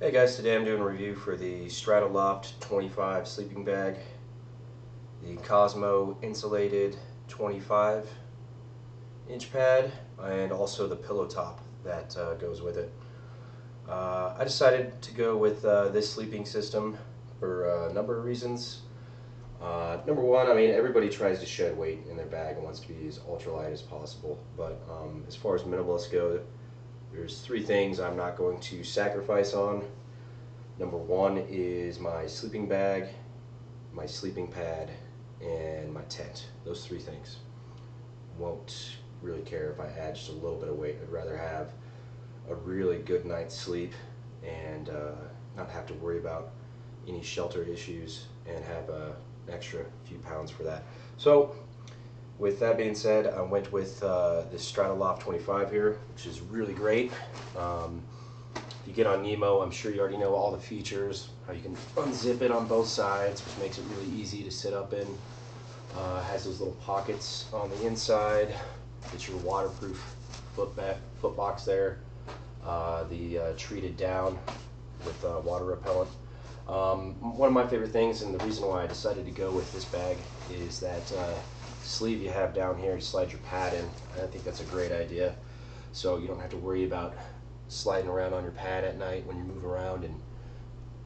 Hey guys, today I'm doing a review for the Strato Loft 25 sleeping bag, the Cosmo insulated 25-inch pad, and also the pillow top that goes with it. I decided to go with this sleeping system for a number of reasons. Number one, I mean, everybody tries to shed weight in their bag and wants to be as ultralight as possible, but as far as minimalists go, there's three things I'm not going to sacrifice on. Number one is my sleeping bag, my sleeping pad, and my tent. Those three things. Won't really care if I add just a little bit of weight. I'd rather have a really good night's sleep and not have to worry about any shelter issues and have an extra few pounds for that. So with that being said, I went with this Strato Loft 25 here, which is really great. If you get on Nemo, I'm sure you already know all the features, how you can unzip it on both sides, which makes it really easy to sit up in. Has those little pockets on the inside. It's your waterproof foot box there. The treated down with water repellent. One of my favorite things, and the reason why I decided to go with this bag, is that sleeve you have down here. You slide your pad in. I think that's a great idea, so you don't have to worry about sliding around on your pad at night when you move around. And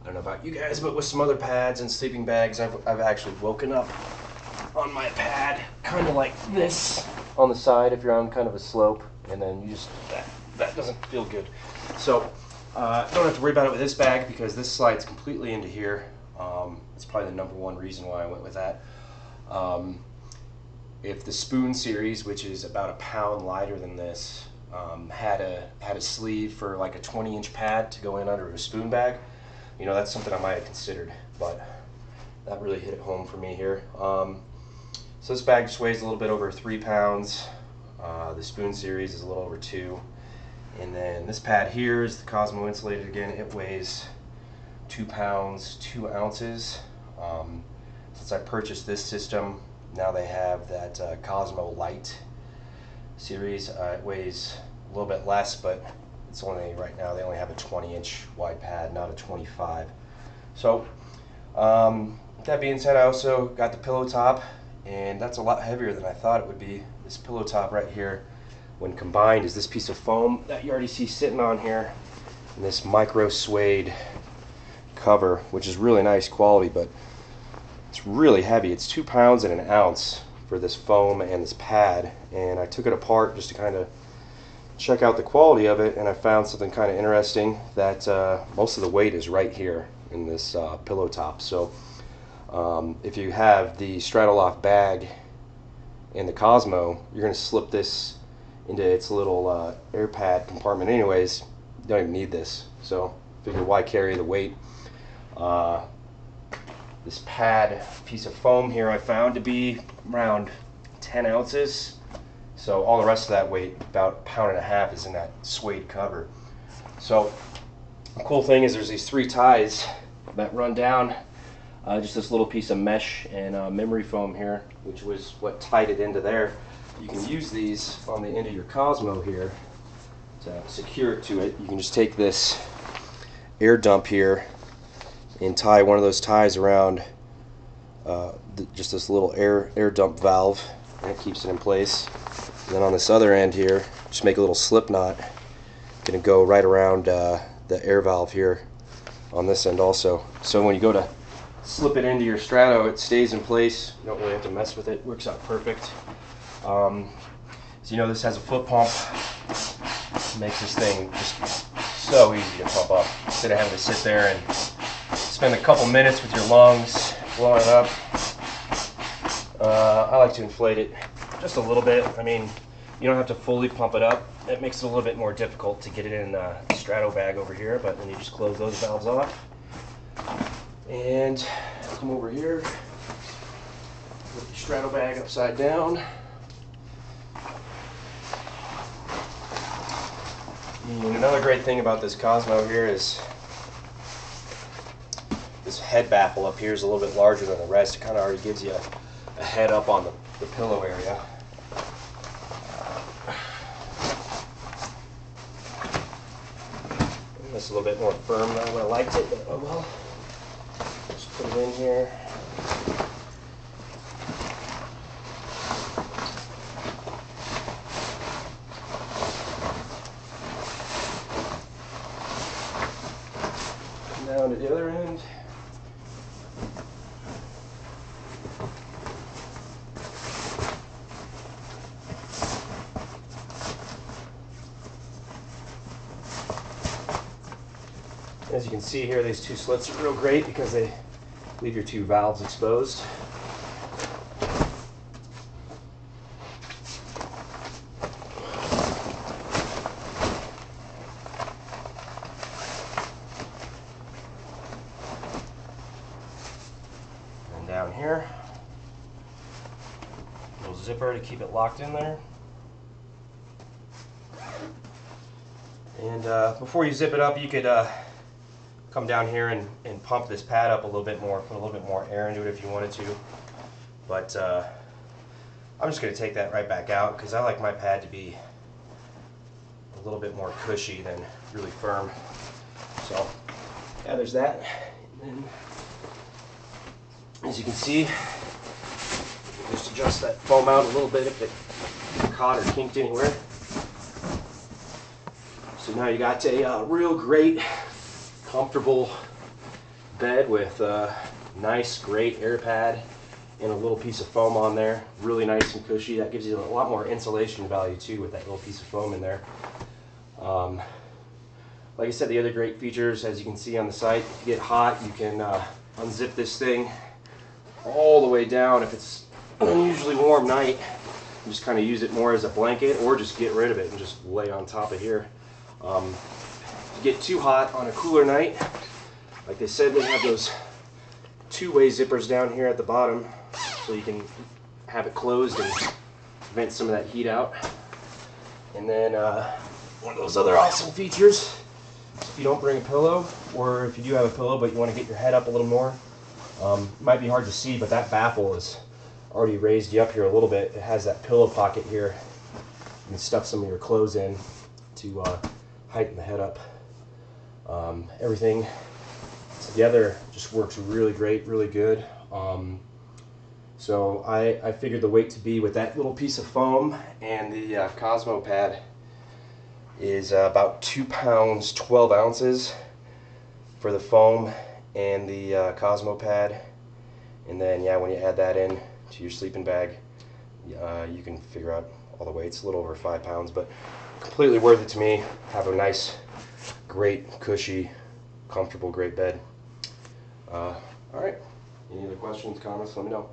I don't know about you guys, but with some other pads and sleeping bags, I've actually woken up on my pad kind of like this on the side if you're on kind of a slope, and then you just that doesn't feel good. So don't have to worry about it with this bag because this slides completely into here. It's probably the number one reason why I went with that. If the Spoon series, which is about a pound lighter than this, had a sleeve for like a 20-inch pad to go in under a spoon bag, you know, that's something I might have considered, but that really hit it home for me here. So this bag just weighs a little bit over 3 pounds. The Spoon series is a little over 2. And then this pad here is the Cosmo insulated again. It weighs 2 pounds, 2 ounces. Since I purchased this system, now they have that Cosmo Light series. It weighs a little bit less, but it's only, right now, they only have a 20-inch wide pad, not a 25. So, that being said, I also got the pillow top, and that's a lot heavier than I thought it would be. This pillow top right here, when combined, is this piece of foam that you already see sitting on here, and this micro suede cover, which is really nice quality, but it's really heavy. It's 2 pounds and an ounce for this foam and this pad, and I took it apart just to kind of check out the quality of it, and I found something kind of interesting, that most of the weight is right here in this pillow top. So if you have the Strato Loft bag and the Cosmo, you're going to slip this into its little air pad compartment anyways. You don't even need this, so figure why carry the weight. This pad piece of foam here I found to be around 10 ounces. So all the rest of that weight, about 1.5 pounds, is in that suede cover. So the cool thing is there's these 3 ties that run down, just this little piece of mesh and memory foam here, which was what tied it into there. You can use these on the end of your Cosmo here to secure it to it. You can just take this air dump here and tie one of those ties around just this little air dump valve, and it keeps it in place. And then on this other end here, just make a little slip knot. Going to go right around the air valve here on this end also. So when you go to slip it into your Strato, it stays in place. You don't really have to mess with it. Works out perfect. So you know, this has a foot pump. It makes this thing just so easy to pump up instead of having to sit there and spend a couple minutes with your lungs blowing it up. I like to inflate it just a little bit. I mean, you don't have to fully pump it up. It makes it a little bit more difficult to get it in the Strato bag over here, but then you just close those valves off. And come over here, put the Strato bag upside down. And another great thing about this Cosmo here is this head baffle up here is a little bit larger than the rest. It kind of already gives you a head up on the pillow area. That's a little bit more firm than I would have liked it, but oh well. Just put it in here. Down to the other end. As you can see here, these two slits are real great because they leave your two valves exposed. And down here, little zipper to keep it locked in there. And before you zip it up, you could come down here and pump this pad up a little bit more, put a little bit more air into it if you wanted to. But I'm just going to take that right back out because I like my pad to be a little bit more cushy than really firm. So yeah, there's that. And then, as you can see, just adjust that foam out a little bit if it caught or kinked anywhere. So now you got a real great comfortable bed with a nice, great air pad and a little piece of foam on there. Really nice and cushy. That gives you a lot more insulation value too with that little piece of foam in there. Like I said, the other great features, as you can see on the site, if you get hot, you can unzip this thing all the way down if it's an unusually warm night. And just kind of use it more as a blanket, or just get rid of it and just lay on top of here. If you get too hot on a cooler night, like they said, they have those two-way zippers down here at the bottom, so you can have it closed and vent some of that heat out. And then one of those other awesome features, if you don't bring a pillow, or if you do have a pillow but you want to get your head up a little more, it might be hard to see, but that baffle is already raised you up here a little bit. It has that pillow pocket here. You can stuff some of your clothes in to heighten the head up. Everything together just works really great, really good. So I figured the weight to be, with that little piece of foam and the Cosmo pad, is about 2 pounds 12 ounces for the foam and the Cosmo pad. And then yeah, when you add that in to your sleeping bag, you can figure out all the weights. A little over 5 pounds, but completely worth it to me. Have a nice, great, cushy, comfortable, great bed. All right. Any other questions, comments? Let me know.